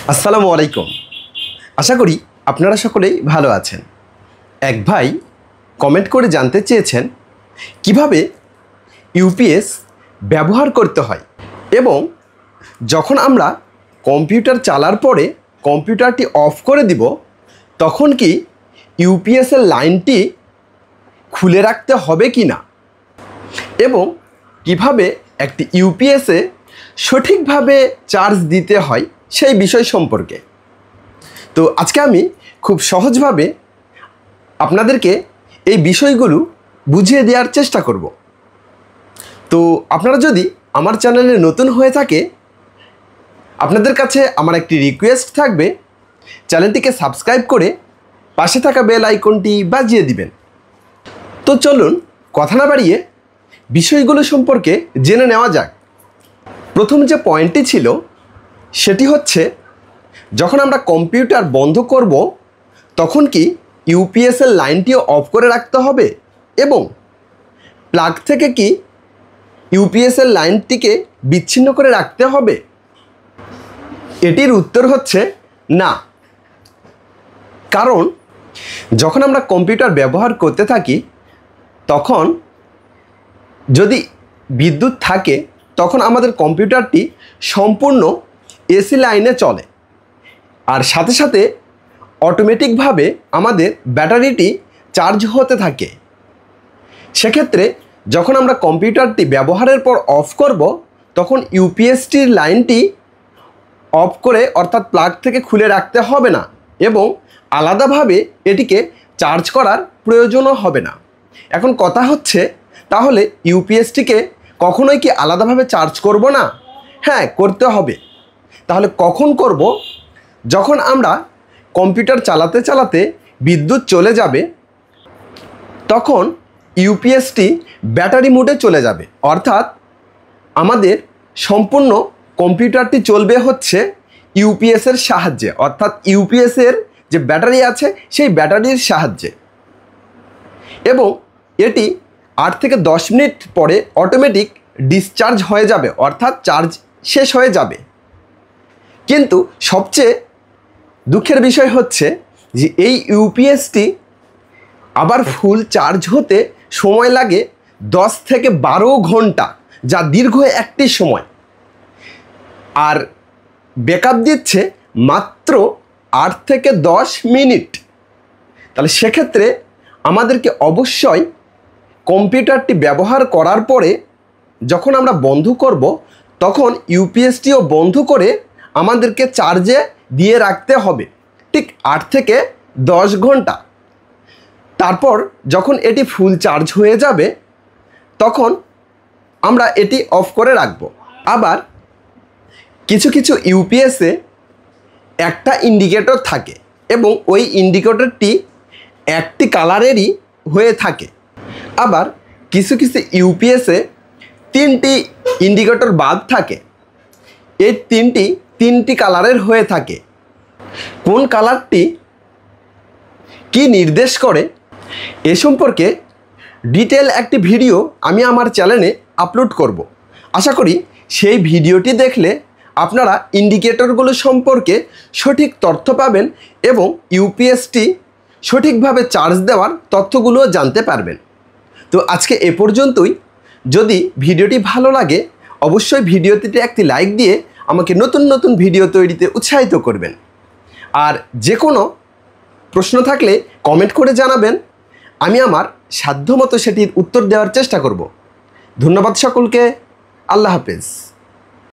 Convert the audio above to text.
আসসালামু আলাইকুম। আশা করি আপনারা সকলেই ভালো আছেন। এক ভাই কমেন্ট করে জানতে চেয়েছেন কিভাবে ইউপিএস ব্যবহার করতে হয় এবং যখন আমরা কম্পিউটার চালার পরে কম্পিউটারটি অফ করে দিব তখন কি ইউপিএসের লাইনটি খুলে রাখতে হবে কি না এবং কিভাবে একটি ইউপিএসে সঠিকভাবে চার্জ দিতে হয় সেই বিষয় সম্পর্কে। তো আজকে আমি খুব সহজভাবে আপনাদেরকে এই বিষয়গুলো বুঝিয়ে দেওয়ার চেষ্টা করব। তো আপনারা যদি আমার চ্যানেলে নতুন হয়ে থাকে আপনাদের কাছে আমার একটি রিকোয়েস্ট থাকবে, চ্যানেলটিকে সাবস্ক্রাইব করে পাশে থাকা বেল আইকনটি বাজিয়ে দিবেন। তো চলুন কথা না বাড়িয়ে বিষয়গুলো সম্পর্কে জেনে নেওয়া যাক। প্রথম যে পয়েন্টটি ছিল সেটি হচ্ছে, যখন আমরা কম্পিউটার বন্ধ করব তখন কি ইউপিএসের লাইনটিও অফ করে রাখতে হবে এবং প্লাগ থেকে কি ইউপিএসের লাইনটিকে বিচ্ছিন্ন করে রাখতে হবে? এটির উত্তর হচ্ছে না। কারণ যখন আমরা কম্পিউটার ব্যবহার করতে থাকি তখন যদি বিদ্যুৎ থাকে তখন আমাদের কম্পিউটারটি সম্পূর্ণ এসি লাইনে চলে, আর সাথে সাথে অটোমেটিকভাবে আমাদের ব্যাটারিটি চার্জ হতে থাকে। সেক্ষেত্রে যখন আমরা কম্পিউটারটি ব্যবহারের পর অফ করব তখন ইউপিএসটির লাইনটি অফ করে অর্থাৎ প্লাগ থেকে খুলে রাখতে হবে না এবং আলাদাভাবে এটিকে চার্জ করার প্রয়োজনও হবে না। এখন কথা হচ্ছে, তাহলে ইউপিএসটিকে কখনোই কি আলাদাভাবে চার্জ করব না? হ্যাঁ, করতে হবে। তাহলে কখন করব? যখন আমরা কম্পিউটার চালাতে চালাতে বিদ্যুৎ চলে যাবে তখন ইউপিএসটি ব্যাটারি মোডে চলে যাবে, অর্থাৎ আমাদের সম্পূর্ণ কম্পিউটারটি চলবে হচ্ছে ইউপিএসের সাহায্যে, অর্থাৎ ইউপিএসের যে ব্যাটারি আছে সেই ব্যাটারির সাহায্যে, এবং এটি 8 থেকে 10 মিনিট পরে অটোমেটিক ডিসচার্জ হয়ে যাবে, অর্থাৎ চার্জ শেষ হয়ে যাবে। কিন্তু সবচেয়ে দুঃখের বিষয় হচ্ছে যে এই ইউপিএসটি আবার ফুল চার্জ হতে সময় লাগে 10 থেকে 12 ঘন্টা, যা দীর্ঘ একটি সময়, আর ব্যাকআপ দিচ্ছে মাত্র 8 থেকে 10 মিনিট। তাহলে সেক্ষেত্রে আমাদেরকে অবশ্যই কম্পিউটারটি ব্যবহার করার পরে যখন আমরা বন্ধ করব তখন ইউপিএসটিও বন্ধ করে আমাদেরকে চার্জে দিয়ে রাখতে হবে ঠিক 8 থেকে 10 ঘন্টা। তারপর যখন এটি ফুল চার্জ হয়ে যাবে তখন আমরা এটি অফ করে রাখব। আবার কিছু কিছু ইউপিএসে একটা ইন্ডিকেটর থাকে এবং ওই ইন্ডিকেটরটি একটি কালারেরই হয়ে থাকে। আবার কিছু কিছু ইউপিএসে 3টি ইন্ডিকেটর বাদ থাকে, এই তিনটি কালারের হয়ে থাকে। কোন কালারটি কি নির্দেশ করে এ সম্পর্কে ডিটেল একটি ভিডিও আমি আমার চ্যানেলে আপলোড করব। আশা করি সেই ভিডিওটি দেখলে আপনারা ইন্ডিকেটরগুলো সম্পর্কে সঠিক তথ্য পাবেন এবং ইউপিএসটি সঠিকভাবে চার্জ দেওয়ার তথ্যগুলোও জানতে পারবেন। তো আজকে এ পর্যন্তই। যদি ভিডিওটি ভালো লাগে অবশ্যই ভিডিওটিতে একটি লাইক দিয়ে আমাকে নতুন নতুন ভিডিও তৈরিতে উৎসাহিত করবেন। আর যে কোনো প্রশ্ন থাকলে কমেন্ট করে জানাবেন, আমি আমার সাধ্যমতো সেটির উত্তর দেওয়ার চেষ্টা করব। ধন্যবাদ সকলকে। আল্লাহ হাফেজ।